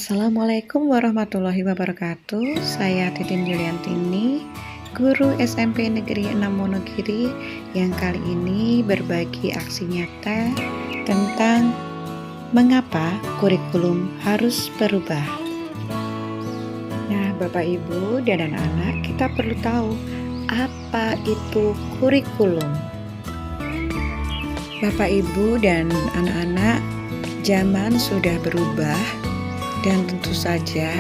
Assalamualaikum warahmatullahi wabarakatuh. Saya Titin Yuliantini, guru SMP Negeri 6 Wonogiri, yang kali ini berbagi aksi nyata tentang mengapa kurikulum harus berubah. Nah, Bapak Ibu dan anak-anak, kita perlu tahu apa itu kurikulum. Bapak Ibu dan anak-anak, zaman sudah berubah. Dan tentu saja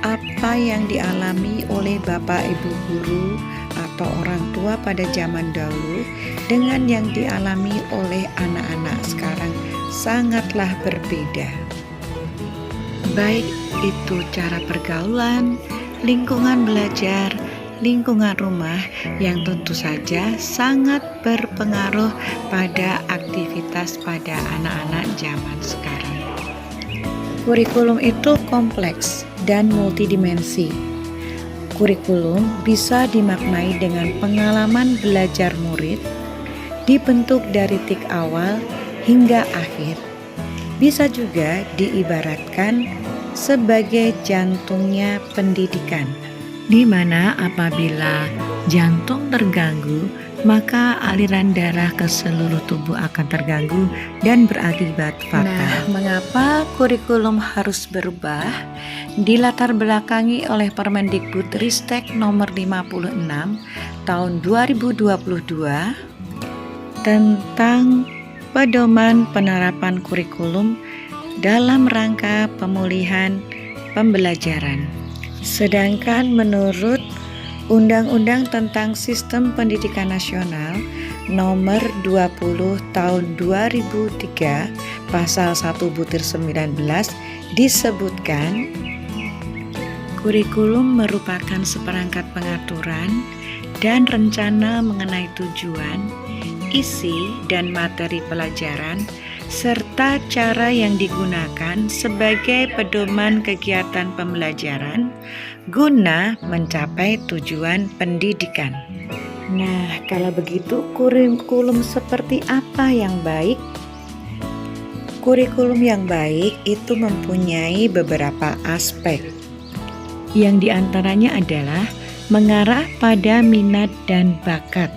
apa yang dialami oleh Bapak Ibu guru atau orang tua pada zaman dahulu dengan yang dialami oleh anak-anak sekarang sangatlah berbeda. Baik itu cara pergaulan, lingkungan belajar, lingkungan rumah yang tentu saja sangat berpengaruh pada aktivitas pada anak-anak zaman sekarang. Kurikulum itu kompleks dan multidimensi. Kurikulum bisa dimaknai dengan pengalaman belajar murid, dibentuk dari titik awal hingga akhir. Bisa juga diibaratkan sebagai jantungnya pendidikan, di mana apabila jantung terganggu, maka aliran darah ke seluruh tubuh akan terganggu dan berakibat fatal. Nah, mengapa kurikulum harus berubah? Dilatar belakangi oleh Permendikbudristek nomor 56 tahun 2022 tentang pedoman penerapan kurikulum dalam rangka pemulihan pembelajaran. Sedangkan menurut Undang-Undang tentang Sistem Pendidikan Nasional Nomor 20 Tahun 2003 Pasal 1/19 disebutkan kurikulum merupakan seperangkat pengaturan dan rencana mengenai tujuan, isi, dan materi pelajaran serta cara yang digunakan sebagai pedoman kegiatan pembelajaran guna mencapai tujuan pendidikan. Nah, kalau begitu kurikulum seperti apa yang baik? Kurikulum yang baik itu mempunyai beberapa aspek. Yang diantaranya adalah mengarah pada minat dan bakat.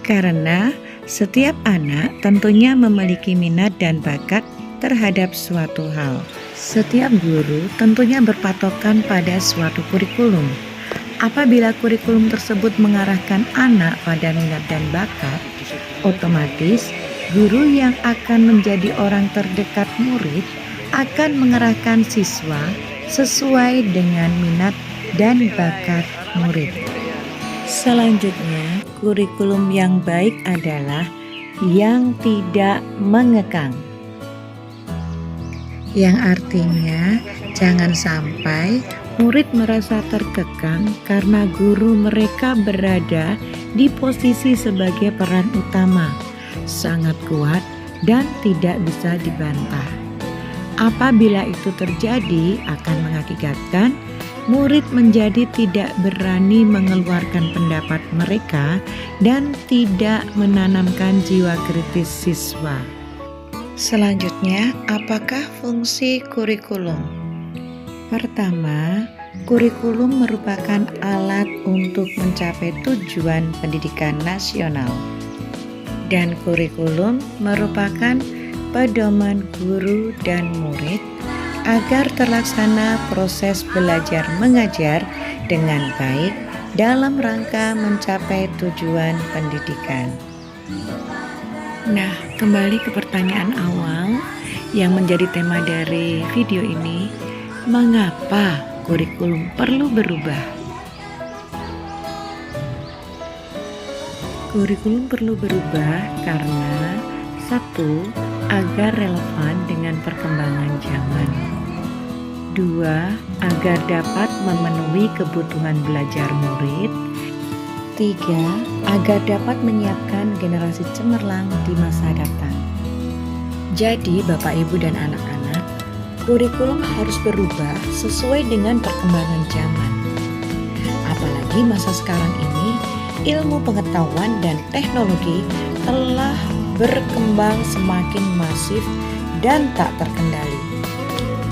Karena setiap anak tentunya memiliki minat dan bakat terhadap suatu hal. Setiap guru tentunya berpatokan pada suatu kurikulum. Apabila kurikulum tersebut mengarahkan anak pada minat dan bakat, otomatis guru yang akan menjadi orang terdekat murid akan mengarahkan siswa sesuai dengan minat dan bakat murid. Selanjutnya, kurikulum yang baik adalah yang tidak mengekang. Yang artinya jangan sampai murid merasa terkekang karena guru mereka berada di posisi sebagai peran utama, sangat kuat dan tidak bisa dibantah. Apabila itu terjadi akan mengakibatkan murid menjadi tidak berani mengeluarkan pendapat mereka dan tidak menanamkan jiwa kritis siswa. Selanjutnya, apakah fungsi kurikulum? Pertama, kurikulum merupakan alat untuk mencapai tujuan pendidikan nasional. Dan kurikulum merupakan pedoman guru dan murid agar terlaksana proses belajar mengajar dengan baik dalam rangka mencapai tujuan pendidikan. Nah, kembali ke pertanyaan awal yang menjadi tema dari video ini, mengapa kurikulum perlu berubah? Kurikulum perlu berubah karena satu, agar relevan dengan perkembangan zaman. Dua, agar dapat memenuhi kebutuhan belajar murid. Tiga, agar dapat menyiapkan generasi cemerlang di masa datang. Jadi, Bapak, Ibu, dan anak-anak, kurikulum harus berubah sesuai dengan perkembangan zaman. Apalagi masa sekarang ini, ilmu pengetahuan dan teknologi telah berkembang semakin masif dan tak terkendali.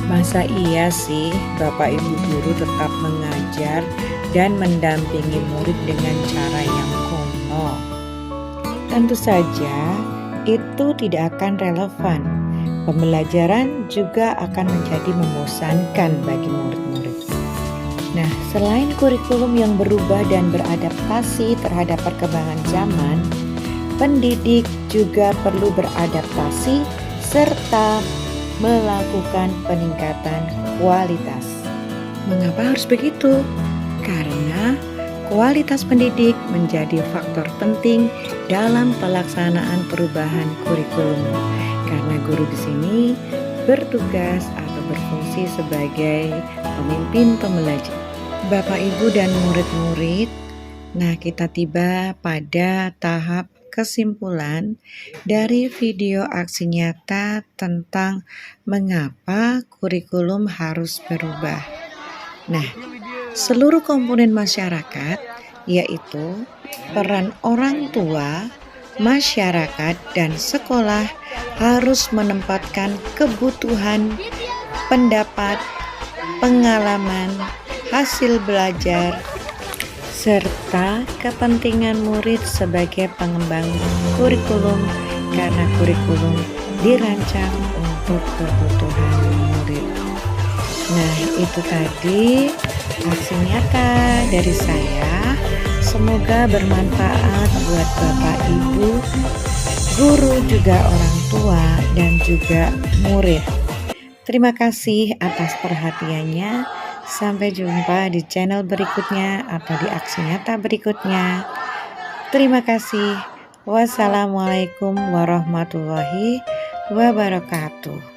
Masa iya sih Bapak Ibu guru tetap mengajar dan mendampingi murid dengan cara yang kuno? Tentu saja itu tidak akan relevan. Pembelajaran juga akan menjadi membosankan bagi murid-murid. Nah, selain kurikulum yang berubah dan beradaptasi terhadap perkembangan zaman, pendidik juga perlu beradaptasi serta melakukan peningkatan kualitas. Mengapa harus begitu? Karena kualitas pendidik menjadi faktor penting dalam pelaksanaan perubahan kurikulum. Karena guru di sini bertugas atau berfungsi sebagai pemimpin pembelajar. Bapak, Ibu, dan murid-murid, nah kita tiba pada tahap kesimpulan dari video aksi nyata tentang mengapa kurikulum harus berubah. Nah, seluruh komponen masyarakat, yaitu peran orang tua, masyarakat, dan sekolah harus menempatkan kebutuhan, pendapat, pengalaman, hasil belajar, serta kepentingan murid sebagai pengembang kurikulum, karena kurikulum dirancang untuk kebutuhan murid. Nah, itu tadi aksi nyata dari saya. Semoga bermanfaat buat Bapak Ibu, guru, juga orang tua, dan juga murid. Terima kasih atas perhatiannya. Sampai jumpa di channel berikutnya atau di aksi nyata berikutnya. Terima kasih. Wassalamualaikum warahmatullahi wabarakatuh.